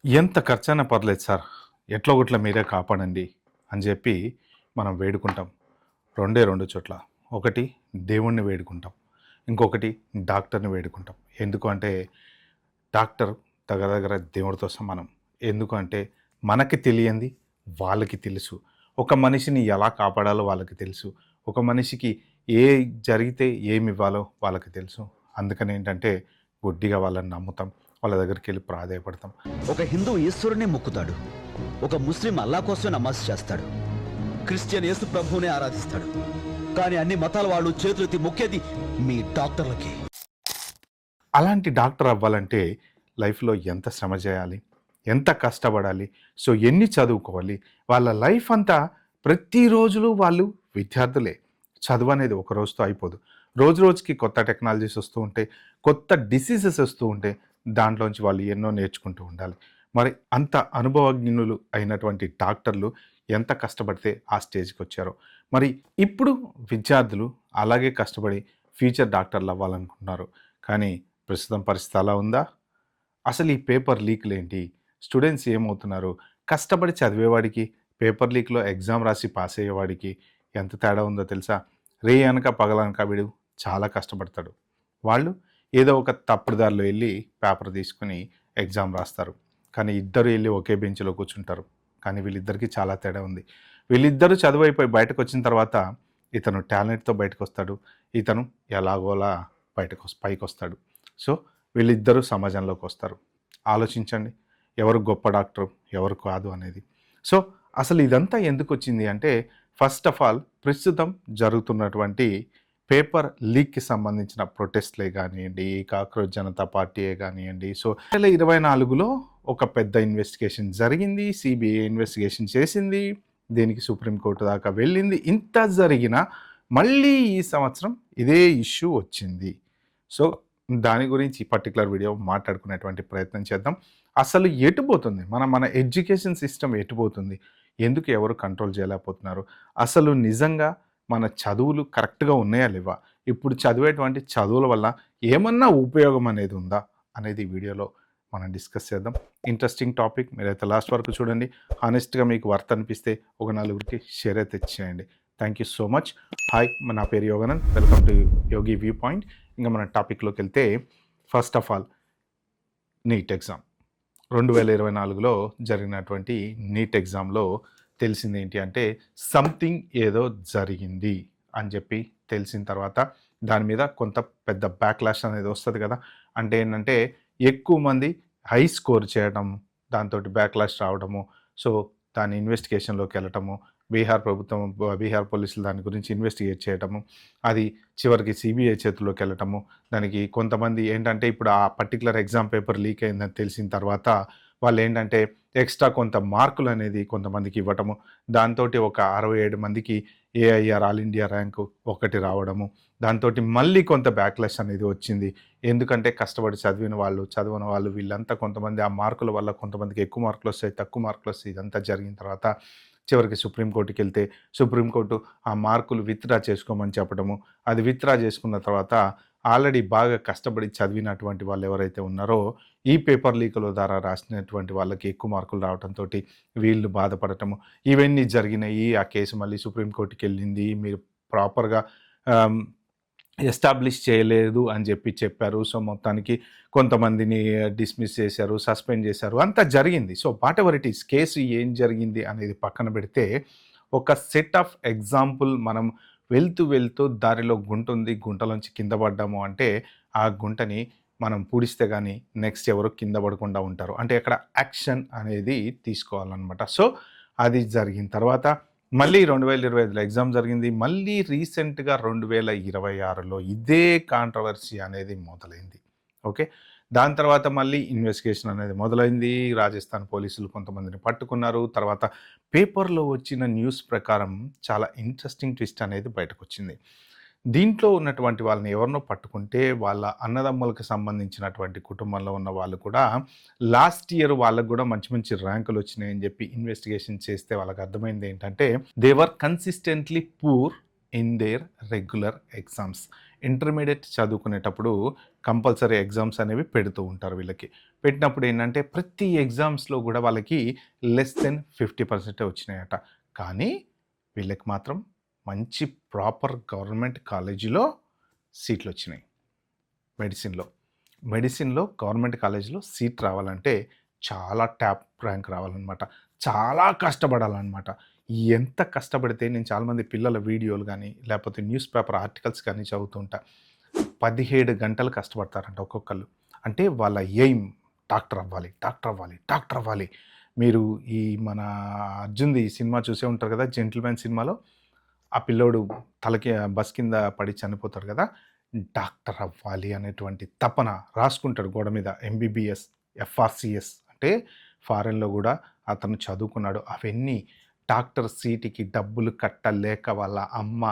ఎంత ఖర్చైనా పర్లేదు సార్. ఎట్లో గట్ల మీరే కాపాడండి అని జెప్పి మనం వేడుకుంటాం. రెండే 2 చోట్ల. ఒకటి దేవుడిని వేడుకుంటాం. ఇంకొకటి డాక్టర్‌ని వేడుకుంటాం. ఎందుకు అంటే డాక్టర్ దగ్గర దగ్గర దేవుడితో సమానం. ఎందుకు అంటే మనకి తెలియంది వాళ్ళకి తెలుసు. ఒక మనిషిని ఎలా కాపాడాలో వాళ్ళకి తెలుసు. ఒక మనిషికి ఏ జరిగితే ఏమివ్వాలో వాళ్ళకి తెలుసు. అందుకనేంటంటే గుడ్డిగా వాళ్ళని నమ్ముతాం. వాళ్ళ దగ్గరికెళ్ళి ప్రాధేయపడతాం. ఒక హిందూ ఈశ్వరునే మొక్కుతాడు. ఒక ముస్లిం అల్లా కోసమే నమాజ్ చేస్తాడు. క్రిస్టియన్ యేసు ప్రభువునే ఆరాధిస్తాడు. కానీ అన్ని మతాల వాళ్ళు చేతులెత్తి మొక్కేది మీ డాక్టర్లకి. అలాంటి డాక్టర్ అవ్వాలంటే లైఫ్‌లో ఎంత శ్రమ చేయాలి? ఎంత కష్టపడాలి? సో, ఎన్ని చదువుకోవాలి? వాళ్ళ లైఫ్ అంతా ప్రతిరోజులు వాళ్ళు విద్యార్థులే. చదువనేది ఒక రోజుతో అయిపోదు. రోజు రోజుకి కొత్త టెక్నాలజీస్ వస్తూ ఉంటాయి. కొత్త డిసీజెస్ వస్తూ ఉంటాయి. దాంట్లోంచి వాళ్ళు ఎన్నో నేర్చుకుంటూ ఉండాలి. మరి అంత అనుభవజ్ఞులు అయినటువంటి డాక్టర్లు ఎంత కష్టపడితే ఆ స్టేజ్‌కొచ్చారో. మరి ఇప్పుడు విద్యార్థులు అలాగే కష్టపడి ఫ్యూచర్ డాక్టర్లు అవ్వాలనుకుంటున్నారు. కానీ ప్రస్తుతం పరిస్థితి అలా ఉందా? అసలు ఈ పేపర్ లీక్‌లేంటి? స్టూడెంట్స్ ఏమవుతున్నారు? కష్టపడి చదివేవాడికి, పేపర్ లీక్‌లో ఎగ్జామ్ రాసి పాస్ అయ్యేవాడికి ఎంత తేడా ఉందో తెలుసా? రేయనక పగలనక వీడు చాలా కష్టపడతాడు. వాళ్ళు ఏదో ఒక తప్పుడు దారిలో ఎళ్లి పేపర్ తీసుకొని ఎగ్జామ్ రాస్తారు. కానీ ఇద్దరు ఎళ్లి ఒకే బెంచ్‌లో కూర్చుంటారు. కానీ వీళ్ళిద్దరికీ చాలా తేడా ఉంది. వీళ్ళిద్దరూ చదువయిపోయి బయటకొచ్చిన తర్వాత ఇతను టాలెంట్‌తో బయటకొస్తాడు. ఇతను ఎలాగోలా పైకొస్తాడు. సో, వీళ్ళిద్దరూ సమాజంలోకొస్తారు. ఆలోచించండి. ఎవరు గొప్ప డాక్టరు, ఎవరు కాదు అనేది. సో, అసలు ఇదంతా ఎందుకొచ్చింది అంటే, ఫస్ట్ ఆఫ్ ఆల్ ప్రస్తుతం జరుగుతున్నటువంటి పేపర్ లీక్‌కి సంబంధించిన ప్రొటెస్ట్‌లే గానియండి, కాక్రోచ్ జనతా పార్టీయే గానియండి. సో, 2024లో ఒక పెద్ద ఇన్వెస్టిగేషన్ జరిగింది. సీబీఐ ఇన్వెస్టిగేషన్ చేసింది. దీనికి సుప్రీం కోర్ట్ దాకా వెళ్ళింది. ఇంత జరిగినా మళ్ళీ ఈ సంవత్సరం ఇదే ఇష్యూ వచ్చింది. సో, దాని గురించి ఈ పర్టిక్యులర్ వీడియో మాట్లాడుకునేటువంటి ప్రయత్నం చేద్దాం. అసలు ఎటుపోతుంది? మన ఎడ్యుకేషన్ సిస్టమ్ ఎటుపోతుంది? ఎందుకు ఎవరు కంట్రోల్ చేయలేకపోతున్నారు? అసలు నిజంగా మన చదువులు కరెక్ట్‌గా ఉన్నాయా లేవా? ఇప్పుడు చదివేటువంటి చదువుల వల్ల ఏమన్నా ఉపయోగం అనేది ఉందా? అనేది ఈ వీడియోలో మనం డిస్కస్ చేద్దాం. Interesting topic. మీరైతే లాస్ట్ వరకు చూడండి. హానెస్ట్‌గా మీకు వర్త్ అనిపిస్తే ఒక నలుగురికి షేర్ అయితే చేయండి. Thank you so much. Hi, నా పేరు Yoganand. Welcome to Yogi view point. ఇంకా మన టాపిక్‌లోకి వెళ్తే first of all NEET exam. 2024లో జరిగినటువంటి నీట్ ఎగ్జామ్‌లో తెలిసింది ఏంటి అంటే సంథింగ్ ఏదో జరిగింది అని చెప్పి తెలిసిన తర్వాత దాని మీద కొంత పెద్ద బ్యాక్‌లాష్ అనేది వస్తది కదా! అంటే ఏంటంటే ఎక్కువ మంది హై స్కోర్ చేయడం, దాంతోటి బ్యాక్‌లాష్ రావడము. సో, దాని ఇన్వెస్టిగేషన్‌లోకెళ్ళటము, బీహార్ పోలీసులు దాని గురించి ఇన్వెస్టిగేట్ చేయటము, అది చివరికి సీబీఐ చేతుల్లోకెళ్ళటము. దానికి కొంతమంది ఏంటంటే ఇప్పుడు ఆ పర్టిక్యులర్ ఎగ్జామ్ పేపర్ లీక్ అయిందని తెలిసిన తర్వాత వాళ్ళేంటంటే ఎక్స్‌ట్రా కొంత మార్కులనేది కొంతమందికి ఇవ్వటము. దాంతోటి ఒక 67 మందికి ఏఐఆర్ ఆల్ ఇండియా ర్యాంకు 1 రావడము. దాంతోటి మళ్ళీ కొంత బ్యాక్‌లాష్ అనేది వచ్చింది. ఎందుకంటే కష్టపడి చదవని వాళ్ళు వీళ్ళంతా కొంతమంది ఆ మార్కుల వల్ల కొంతమందికి ఎక్కువ మార్కులొస్తాయి, తక్కువ మార్కులొస్తాయి. ఇదంతా జరిగిన తర్వాత చివరికి సుప్రీం కోర్ట్‌కెళ్తే సుప్రీం కోర్టు ఆ మార్కులు విత్‌డ్రా చేసుకోమని చెప్పడము. అది విత్‌డ్రా చేసుకున్న తర్వాత ఆల్రెడీ బాగా కష్టపడి చదివినటువంటి వాళ్ళెవరైతే ఉన్నారో ఈ పేపర్ లీకుల ద్వారా రాసినటువంటి వాళ్ళకి ఎక్కువ మార్కులు రావడంతోటి వీళ్ళు బాధపడటము. ఇవన్నీ జరిగినాయి. ఆ కేసు మళ్ళీ సుప్రీం కోర్ట్‌కెళ్ళింది. మీరు ప్రాపర్‌గా ఆహ్, ఎస్టాబ్లిష్ చేయలేదు అని చెప్పారు. సో, మొత్తానికి కొంతమందిని డిస్మిస్ చేశారు, సస్పెండ్ చేశారు. అంతా జరిగింది. So, whatever it is case ఏం జరిగింది అనేది పక్కన పెడితే, ఒక సెట్ ఆఫ్ ఎగ్జాంపుల్ మనం వెళ్తూ దారిలో గుంటుంది. గుంటలోంచి కింద పడ్డాము అంటే, ఆ గుంటని మనం పూడిస్తే గానీ నెక్స్ట్ ఎవరు కింద పడకుండా ఉంటారు. అంటే అక్కడ యాక్షన్ అనేది తీసుకోవాలనమాట. సో, అది జరిగిన తర్వాత మళ్ళీ 2025లో ఎగ్జామ్ జరిగింది. మళ్ళీ రీసెంట్‌గా 2026లో ఇదే కాంట్రవర్సీ అనేది మొదలైంది. ఓకే. దాని తర్వాత మళ్ళీ ఇన్వెస్టిగేషన్ అనేది మొదలైంది. రాజస్థాన్ పోలీసులు కొంతమందిని పట్టుకున్నారు. తర్వాత పేపర్‌లో వచ్చిన న్యూస్ ప్రకారం చాలా ఇంట్రెస్టింగ్ ట్విస్ట్ అనేది బయటకొచ్చింది. దీంట్లో ఉన్నటువంటి వాళ్ళని ఎవరినో పట్టుకుంటే వాళ్ళ అన్నదమ్ములకు సంబంధించినటువంటి కుటుంబంలో ఉన్న వాళ్ళు కూడా లాస్ట్ ఇయర్ వాళ్ళకి కూడా మంచి మంచి ర్యాంకులు వచ్చినాయని చెప్పి ఇన్వెస్టిగేషన్ చేస్తే వాళ్ళకి అర్థమైంది ఏంటంటే they were consistently poor in there regular exams. Intermediate చదువుకునేటప్పుడు కంపల్సరీ ఎగ్జామ్స్ అనేవి పెడుతూ ఉంటారు వీళ్ళకి. పెట్టినప్పుడు ఏంటంటే ప్రతి ఎగ్జామ్స్‌లో గూడా వాళ్ళకి లెస్ దెన్ 50% వచ్చినాయట. కానీ వీళ్ళకి మాత్రం మంచి ప్రాపర్ గవర్నమెంట్ కాలేజీలో సీట్లొచ్చినాయి. మెడిసిన్‌లో. మెడిసిన్‌లో గవర్నమెంట్ కాలేజీలో సీట్ రావాలంటే చాలా టాప్ ర్యాంక్ రావాలనమాట. చాలా కష్టపడాలనమాట. ఎంత కష్టపడితే నేను చాలామంది పిల్లల వీడియోలు గానీ, లేపోతే న్యూస్ పేపర్ ఆర్టికల్స్ కానీ చదువుతూ ఉంటా. 17 గంటలు కష్టపడతారంట ఒక్కొక్కళ్ళు. అంటే వాళ్ళ ఎయిమ్ డాక్టర్ అవ్వాలి, డాక్టర్ అవ్వాలి, డాక్టర్ అవ్వాలి. మీరు ఈ మన అర్జున్‌ది సినిమా చూసే ఉంటారు కదా! 'జెంటిల్‌మెన్' సినిమాలో ఆ పిల్లోడు తలకి బస్ కింద పడి చనిపోతాడు కదా! డాక్టర్ అవ్వాలి అనేటువంటి తపన రాసుకుంటాడు గోడ మీద ఎంబీబీఎస్, ఎఫ్ఆర్‌సీఎస్ అంటే ఫారెన్‌లో గూడా అతను చదువుకున్నాడు. అవన్నీ డాక్టర్ సీట్‌కి డబ్బులు కట్టలేక వాళ్ళ అమ్మ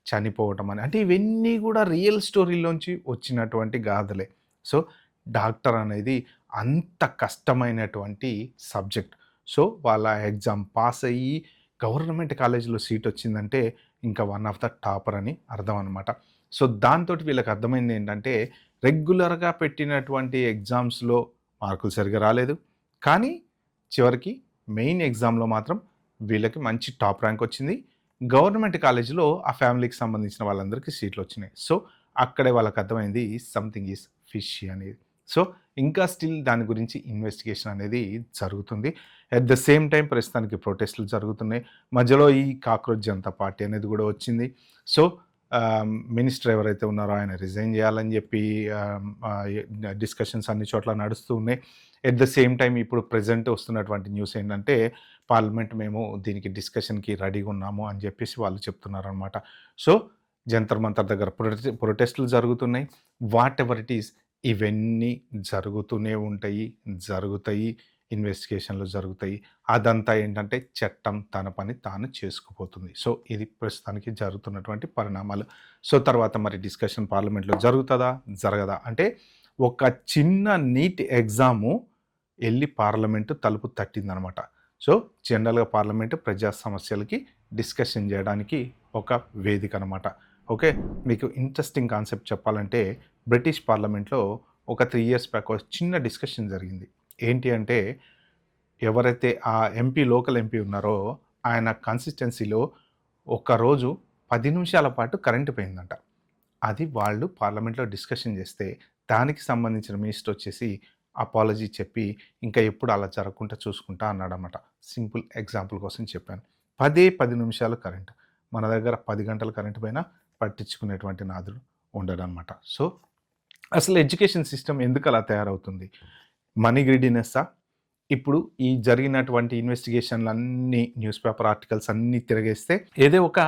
చనిపోవటం అని. అంటే ఇవన్నీ గూడా రియల్ స్టోరీలోంచి వచ్చినటువంటి గాథలే. సో, డాక్టర్ అనేది అంత కష్టమైనటువంటి సబ్జెక్ట్. సో, వాళ్ళ ఎగ్జామ్ పాస్ అయ్యి గవర్నమెంట్ కాలేజీలో సీట్ వచ్చిందంటే ఇంకా వన్ ఆఫ్ ద టాపర్ అని అర్థం అనమాట. సో, దాంతోటి వీళ్ళకి అర్థమైందేంటంటే రెగ్యులర్‌గా పెట్టినటువంటి ఎగ్జామ్స్‌లో మార్కులు సరిగ్గా రాలేదు. కానీ చివరికి మెయిన్ ఎగ్జామ్‌లో మాత్రం వీళ్ళకి మంచి టాప్ ర్యాంక్ వచ్చింది. గవర్నమెంట్ కాలేజీలో ఆ ఫ్యామిలీకి సంబంధించిన వాళ్ళందరికీ సీట్లొచ్చినాయి. సో, అక్కడే వాళ్ళకి అర్థమైంది సంథింగ్ ఈజ్ ఫిషీ అనేది. సో, ఇంకా స్టిల్ దాని గురించి ఇన్వెస్టిగేషన్ అనేది జరుగుతుంది. అట్ ద సేమ్ టైమ్ ప్రస్తుతానికి ప్రొటెస్టులు జరుగుతున్నాయి. మధ్యలో ఈ కాక్రోచ్ జనతా పార్టీ అనేది గూడా వచ్చింది. సో, మినిస్టర్ ఎవరైతే ఉన్నారో ఆయన రిజైన్ చేయాలని చెప్పి డిస్కషన్స్ అన్ని చోట్ల నడుస్తూ ఉన్నాయి. ఎట్ ద సేమ్ టైమ్ ఇప్పుడు ప్రెజెంట్ వస్తున్నటువంటి న్యూస్ ఏంటంటే పార్లమెంట్ మేము దీనికి డిస్కషన్‌కి రెడీగా ఉన్నాము అని చెప్పేసి వాళ్ళు చెప్తున్నారనమాట. సో, జంతర్ మంతర్ దగ్గర ప్రొటెస్టులు జరుగుతున్నాయి. వాట్ ఎవర్ ఇట్ ఈస్ ఇవన్నీ జరుగుతూనే ఉంటాయి. జరుగుతాయి. ఇన్వెస్టిగేషన్‌లు జరుగుతాయి. అదంతా ఏంటంటే చట్టం తన పని తాను చేసుకుపోతుంది. సో, ఇది ప్రస్తుతానికి జరుగుతున్నటువంటి పరిణామాలు. సో, తర్వాత మరి డిస్కషన్ పార్లమెంట్‌లో జరుగుతదా? జరగదా? అంటే ఒక చిన్న నీట్ ఎగ్జాము ఎళ్లి పార్లమెంటు తలుపు తట్టిందనమాట. సో, జనరల్‌గా పార్లమెంటు ప్రజా సమస్యలకి డిస్కషన్ జేయడానికి ఒక వేదిక అనమాట. ఓకే. మీకు ఇంట్రెస్టింగ్ కాన్సెప్ట్ చెప్పాలంటే బ్రిటిష్ పార్లమెంట్‌లో ఒక 3 ఇయర్స్ బ్యాక్ ఒక చిన్న డిస్కషన్ జరిగింది. ఏంటి అంటే ఎవరైతే ఆ ఎంపీ లోకల్ ఎంపీ ఉన్నారో ఆయన కాన్స్టిట్యుయెన్సీలో ఒకరోజు 10 నిమిషాల పాటు కరెంట్ పోయిందంట. అది వాళ్ళు పార్లమెంట్‌లో డిస్కషన్ చేస్తే దానికి సంబంధించిన మినిస్టర్ వచ్చేసి అపాలజీ చెప్పి ఇంకా ఎప్పుడు అలా జరగకుండా చూసుకుంటా అన్నాడన్నమాట. సింపుల్ ఎగ్జాంపుల్ కోసం చెప్పాను. 10 నిమిషాలు కరెంట్. మన దగ్గర 10 గంటలు కరెంట్ పోయినా పట్టించుకునేటువంటి నాదుడు ఉండడనమాట. సో, అసలు ఎడ్యుకేషన్ సిస్టమ్ ఎందుకు అలా తయారవుతుంది? మనీ గ్రీడీనెస్సా? ఇప్పుడు ఈ జరిగినటువంటి ఇన్వెస్టిగేషన్‌లన్నీ న్యూస్ పేపర్ ఆర్టికల్స్ అన్నీ తిరగేస్తే ఏదో ఒక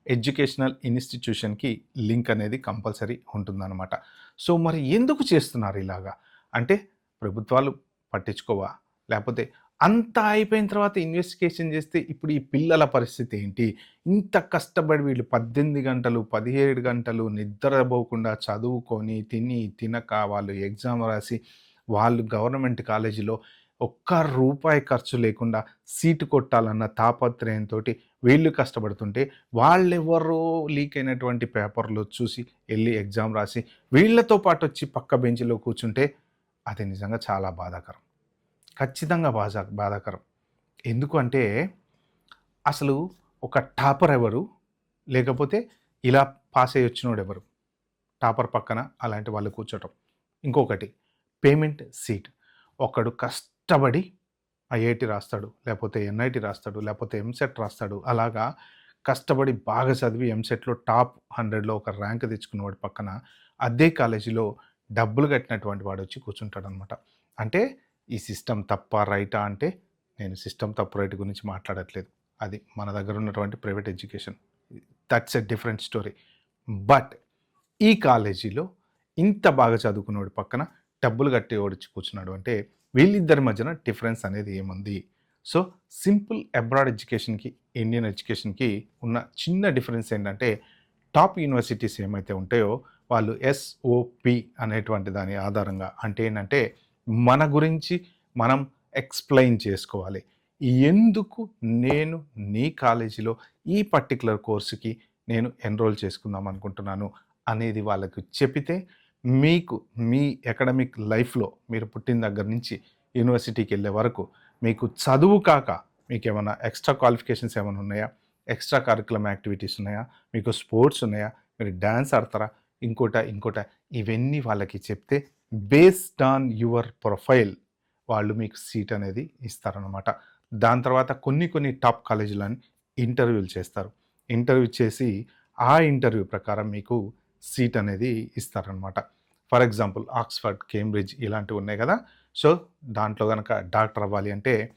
ఎడ్యుకేషనల్ ఇన్‌స్టిట్యూషన్‌కి లింక్ అనేది కంపల్సరీ ఉంటుందనమాట. సో, మరి ఎందుకు చేస్తున్నారు ఇలాగా? అంటే ప్రభుత్వాలు పట్టించుకోవా? లేపోతే అంతా అయిపోయిన తర్వాత ఇన్వెస్టిగేషన్ చేస్తే ఇప్పుడు ఈ పిల్లల పరిస్థితి ఏంటి? ఇంత కష్టపడి వీళ్ళు 18 గంటలు, 17 గంటలు నిద్రపోకుండా చదువుకొని, తిని, తినక వాళ్ళు ఎగ్జామ్ రాసి, వాళ్ళు గవర్నమెంట్ కాలేజీలో ఒక్క రూపాయి ఖర్చు లేకుండా సీటు కొట్టాలన్న తాపత్రయంతోటి వీళ్ళు కష్టపడుతుంటే, వాళ్ళెవరో లీక్ అయినటువంటి పేపర్‌లో చూసి ఎళ్లి ఎగ్జామ్ రాసి, వీళ్ళతో పాటొచ్చి పక్క బెంచ్‌లో కూర్చుంటే అది నిజంగా చాలా బాధాకరం. ఖచ్చితంగా బాధాకరం. ఎందుకు అంటే అసలు ఒక టాపర్ ఎవరు? లేకపోతే ఇలా పాస్ అయ్యి వచ్చినోడెవరు? టాపర్ పక్కన అలాంటి వాళ్ళు కూర్చోటం. ఇంకొకటి పేమెంట్ సీట్. ఒకడు కష్టపడి ఐఐటీ రాస్తాడు, లేపోతే ఎన్ఐటీ రాస్తాడు, లేపోతే ఎంసెట్ రాస్తాడు. అలాగా కష్టపడి బాగా చదివి ఎంసెట్‌లో టాప్ 100లో ఒక ర్యాంక్ తెచ్చుకున్నవాడి పక్కన అదే కాలేజీలో డబ్బులు కట్టినటువంటి వాడొచ్చి కూర్చుంటాడనమాట. అంటే ఈ సిస్టమ్ తప్పా? రైటా? అంటే నేను సిస్టమ్ తప్పు, రైట్ గురించి మాట్లాడట్లేదు. అది మన దగ్గర ఉన్నటువంటి private education. That's a different story. But ఈ కాలేజీలో ఇంత బాగా చదువుకున్నోడి పక్కన డబ్బులు కట్టేవాడొచ్చి కూర్చున్నాడు అంటే వీళ్ళిద్దరి మధ్యన డిఫరెన్స్ అనేది ఏముంది? సో, సింపుల్ అబ్రాడ్ ఎడ్యుకేషన్‌కి, ఇండియన్ ఎడ్యుకేషన్‌కి ఉన్న చిన్న డిఫరెన్స్ ఏంటంటే టాప్ యూనివర్సిటీస్ ఏమైతే ఉంటాయో వాళ్ళు ఎస్ఓపి అనేటువంటి దాని ఆధారంగా అంటే ఏంటంటే మన గురించి మనం ఎక్స్‌ప్లెయిన్ చేసుకోవాలి. ఎందుకు నేను నీ కాలేజీలో ఈ పర్టిక్యులర్ కోర్స్‌కి నేను ఎన్రోల్ చేసుకుందాం అనుకుంటున్నాను అనేది వాళ్ళకు చెప్పితే మీకు మీ అకాడమిక్ లైఫ్‌లో మీరు పుట్టిన దగ్గర నుంచి యూనివర్సిటీకి వెళ్ళే వరకు మీకు చదువు కాక మీకేమన్నా ఎక్స్‌ట్రా క్వాలిఫికేషన్స్ ఏమైనా ఉన్నాయా? ఎక్స్‌ట్రా కరిక్యులమ్ యాక్టివిటీస్ ఉన్నాయా? మీకు స్పోర్ట్స్ ఉన్నాయా? మీరు డాన్స్ ఆడతారా? ఇంకోటా ఇవన్నీ వాళ్ళకి చెప్తే బేస్డ్ ఆన్ యువర్ ప్రొఫైల్ వాళ్ళు మీకు సీట్ అనేది ఇస్తారనమాట. దాని తర్వాత కొన్ని టాప్ కాలేజీలని ఇంటర్వ్యూలు చేస్తారు. ఇంటర్వ్యూ చేసి ఆ ఇంటర్వ్యూ ప్రకారం మీకు సీట్ అనేది ఇస్తారనమాట. ఫర్ ఎగ్జాంపుల్ ఆక్స్‌ఫర్డ్, కేంబ్రిడ్జ్ ఇలాంటివి ఉన్నాయి కదా! సో, దాంట్లో గనక డాక్టర్ అవ్వాలి అంటే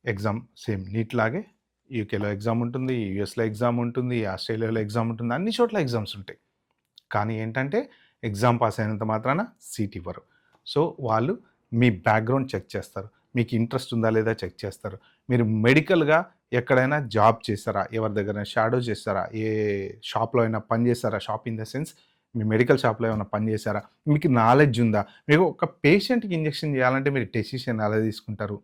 ఎగ్జామ్ సేమ్ నీట్ లాగే యూకేలో ఎగ్జామ్ ఉంటుంది, యూఎస్‌లో ఎగ్జామ్ ఉంటుంది, ఆస్ట్రేలియాలో ఎగ్జామ్ ఉంటుంది. అన్ని చోట్ల ఎగ్జామ్స్ ఉంటాయి. కానీ ఏంటంటే ఎగ్జామ్ పాస్ అయినంత మాత్రాన సీట్ ఇవ్వరు. సో, వాళ్ళు మీ బ్యాక్‌గ్రౌండ్ చెక్ చేస్తారు. మీకు ఇంట్రెస్ట్ ఉందా లేదా చెక్ చేస్తారు. మీరు మెడికల్‌గా ఎక్కడైనా జాబ్ చేశారా? ఎవరి దగ్గరైనా షాడో చేశారా? ఏ షాప్‌లో అయినా పని చేశారా? Shop in the sense me medical షాప్‌లో ఏమైనా పని చేశారా? మీకు నాలెడ్జ్ ఉందా? మీకు ఒక పేషెంట్‌కి ఇంజెక్షన్ చేయాలంటే మీరు డెసిషన్ ఎలా తీసుకుంటారు?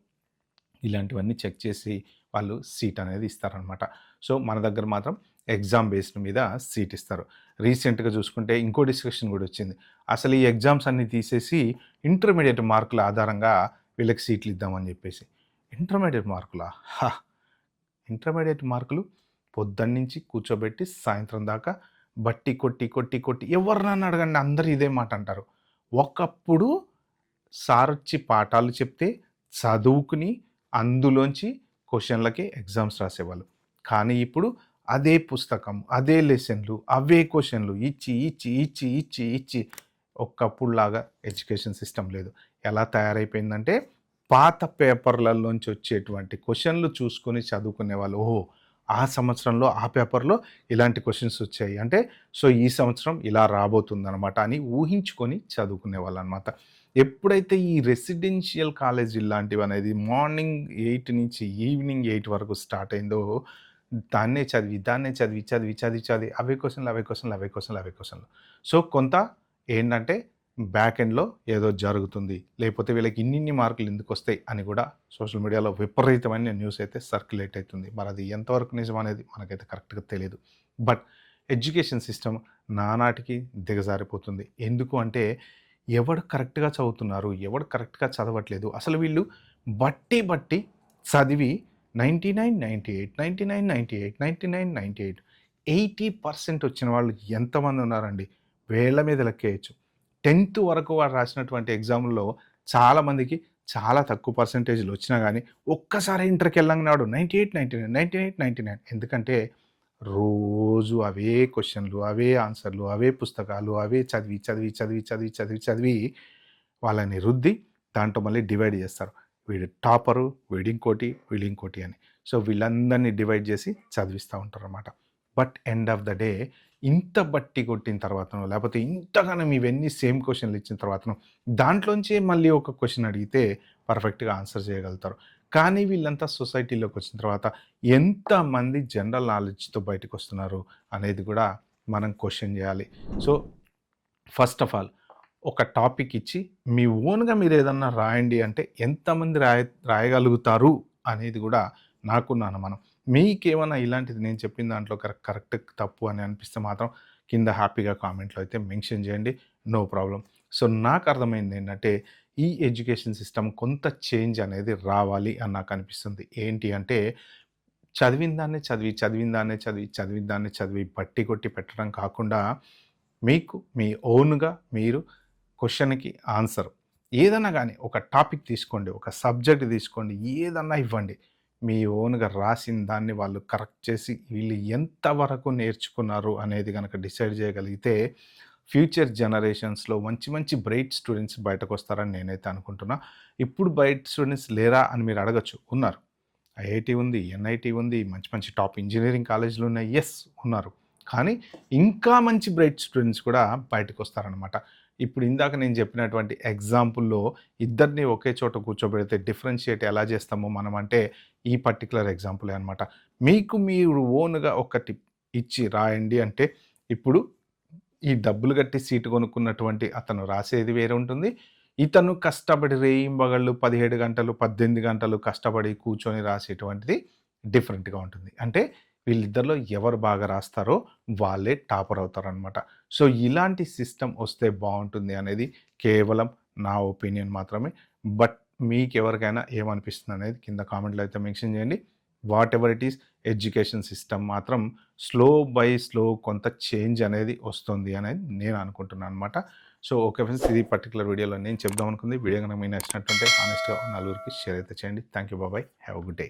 ఇలాంటివన్నీ చెక్ చేసి వాళ్ళు సీట్ అనేది ఇస్తారనమాట. సో, మన దగ్గర మాత్రం ఎగ్జామ్ బేస్డ్ మీద సీట్ ఇస్తారు. రీసెంట్‌గా చూసుకుంటే ఇంకో డిస్కషన్ కూడా వచ్చింది. అసలు ఈ ఎగ్జామ్స్ అన్నీ తీసేసి ఇంటర్మీడియేట్ మార్కుల ఆధారంగా వీళ్ళకి సీట్లు ఇద్దామని చెప్పేసి. ఇంటర్మీడియేట్ మార్కులా? ఇంటర్మీడియేట్ మార్కులు పొద్దున్నుంచి కూర్చోబెట్టి సాయంత్రం దాకా కొట్టి ఎవరినన్నా అడగండి అందరూ ఇదే మాట అంటారు. ఒకప్పుడు సారొచ్చి పాఠాలు చెప్తే చదువుకుని అందులోంచి క్వెషన్‌లకి ఎగ్జామ్స్ రాసేవాళ్ళు. కానీ ఇప్పుడు అదే పుస్తకం, అదే లెసన్‌లు, అవే క్వెషన్‌లు ఇచ్చి ఒకప్పుడులాగా ఎడ్యుకేషన్ సిస్టమ్ లేదు. ఎలా తయారైపోయిందంటే పాత పేపర్‌లలోంచి వచ్చేటువంటి క్వెషన్‌లు చూసుకొని చదువుకునేవాళ్ళు. ఓహో! ఆ సంవత్సరంలో ఆ పేపర్‌లో ఇలాంటి క్వెషన్స్ వచ్చాయి. అంటే సో, ఈ సంవత్సరం ఇలా రాబోతుందనమాట అని ఊహించుకొని చదువుకునేవాళ్ళనమాట. ఎప్పుడైతే ఈ రెసిడెన్షియల్ కాలేజీలు లాంటివనేది మార్నింగ్ 8 నుంచి ఈవినింగ్ 8 వరకు స్టార్ట్ అయిందో, దాన్నే చదివి అవే క్వెషన్‌లు. సో, కొంత ఏంటంటే బ్యాక్ ఎండ్‌లో ఏదో జరుగుతుంది. లేకపోతే వీళ్ళకి ఇన్నిన్ని మార్కులు ఎందుకొస్తాయి అని కూడా సోషల్ మీడియాలో విపరీతమైన న్యూస్ అయితే సర్క్యులేట్ అవుతుంది. మరి అది ఎంతవరకు నిజం అనేది మనకైతే కరెక్ట్‌గా తెలీదు. బట్ ఎడ్యుకేషన్ సిస్టమ్ నానాటికి దిగజారిపోతుంది. ఎందుకు అంటే ఎవడు కరెక్ట్‌గా చదువుతున్నారు, ఎవడు కరెక్ట్‌గా చదవట్లేదు. అసలు వీళ్ళు బట్టి చదివి 99, 98 80% వచ్చిన వాళ్ళు ఎంతమంది ఉన్నారండి? వేళ్ళ మీద లెక్కేయొచ్చు. 10థ్ వరకు వాడు రాసినటువంటి ఎగ్జాముల్లో చాలామందికి చాలా తక్కువ పర్సెంటేజ్‌లు వచ్చినా గానీ, ఒక్కసారి ఇంటర్‌కెళ్ళంగానే 98, 99 ఎందుకంటే రోజు అవే క్వెషన్‌లు, అవే ఆన్సర్‌లు, అవే పుస్తకాలు, అవే చదివి వాళ్ళని రుద్ది దాంట్లో మళ్ళీ డివైడ్ జేస్తారు. వీడు టాపరు, వీడింకోటి అని. సో, వీళ్ళందరిని డివైడ్ జేసి చదివిస్తా ఉంటారనమాట. But end of the day ఇంత బట్టి కొట్టిన తర్వాతనో, లేపోతే ఇంతగనం ఇవన్నీ సేమ్ క్వెషన్‌లు ఇచ్చిన తర్వాతనో, దాంట్లోంచే మళ్ళీ ఒక క్వెషన్ అడిగితే పర్ఫెక్ట్‌గా ఆన్సర్ చేయగలుగుతారు. కానీ వీళ్ళంతా సొసైటీలోకొచ్చిన తర్వాత ఎంతమంది జనరల్ నాలెడ్జ్‌తో బయటకొస్తున్నారు అనేది గూడా మనం క్వెషన్ జేయాలి. సో, ఫస్ట్ ఆఫ్ ఆల్ ఒక టాపిక్ ఇచ్చి మీ ఓన్‌గా మీరేదన్నా రాయండి అంటే ఎంతమంది రాయగలుగుతారు అనేది గూడా నాకున్న అనుమానం. మీకేమన్నా ఇలాంటిది నేను చెప్పిన దాంట్లో కరెక్ట్, తప్పు అని అనిపిస్తే మాత్రం కింద హ్యాపీగా కామెంట్‌లో అయితే మెన్షన్ చేయండి. No problem. సో, నాకు అర్థమైందేంటంటే ఈ ఎడ్యుకేషన్ సిస్టమ్ కొంత చేంజ్ అనేది రావాలి అని నాకనిపిస్తుంది. ఏంటి అంటే చదివిన దాన్నే చదివి బట్టి కొట్టి పెట్టడం కాకుండా మీకు మీ ఓన్‌గా మీరు క్వెషన్‌కి ఆన్సర్ ఏదన్నా గానీ ఒక టాపిక్ తీసుకోండి, ఒక సబ్జెక్ట్ తీసుకోండి, ఏదన్నా ఇవ్వండి. మీ ఓన్‌గా రాసిన దాన్ని వాళ్ళు కరెక్ట్ చేసి వీళ్ళు ఎంతవరకు నేర్చుకున్నారు అనేది గనక డిసైడ్ చేయగలిగితే ఫ్యూచర్ జనరేషన్స్‌లో మంచి బ్రైట్ స్టూడెంట్స్ బయటకొస్తారని నేనైతే అనుకుంటున్నా. ఇప్పుడు బ్రైట్ స్టూడెంట్స్ లేరా అని మీరు అడగొచ్చు. ఉన్నారు. ఐఐటీ ఉంది, ఎన్ఐటీ ఉంది, మంచి టాప్ ఇంజినీరింగ్ కాలేజీలున్నాయి. యెస్ ఉన్నారు. కానీ ఇంకా మంచి బ్రైట్ స్టూడెంట్స్ కూడా బయటకొస్తారనమాట. ఇప్పుడు ఇందాక నేను చెప్పినటువంటి ఎగ్జాంపుల్‌లో ఇద్దరిని ఒకే చోట కూర్చోబెడితే డిఫరెన్షియేట్ ఎలా చేస్తామో మనం అంటే ఈ పర్టిక్యులర్ ఎగ్జాంపులే అనమాట. మీకు మీరు ఓన్‌గా ఒకటి ఇచ్చి రాయండి అంటే ఇప్పుడు ఈ డబ్బులు కట్టి సీటు కొనుక్కున్నటువంటి అతను రాసేది వేరే ఉంటుంది. ఇతను కష్టపడి రేయింబగళ్ళు 17 గంటలు, 18 గంటలు కష్టపడి కూర్చొని రాసేటువంటిది డిఫరెంట్‌గా ఉంటుంది. అంటే వీళ్ళిద్దరిలో ఎవరు బాగా రాస్తారో వాళ్ళే టాపర్ అవుతారనమాట. సో, ఇలాంటి సిస్టమ్ వస్తే బావుంటుంది అనేది కేవలం నా ఒపీనియన్ మాత్రమే. బట్ మీకెవరికైనా ఏమనిపిస్తుందనేది కింద కామెంట్‌లో అయితే మెన్షన్ చేయండి. Whatever it is education system మాత్రం స్లో బై స్లో కొంత చేంజ్ అనేది వస్తుంది అనేది నేను అనుకుంటున్నాను అనమాట. సో, ఓకే ఫ్రెండ్స్, ఇది పర్టిక్యులర్ వీడియోలో నేను చెప్దాం అనుకుంది. వీడియో గనుక మీకు నచ్చినట్టుంటే హానెస్ట్‌గా నలుగురికి షేర్ అయితే చేయండి. Thank you. Bye. Have a good day.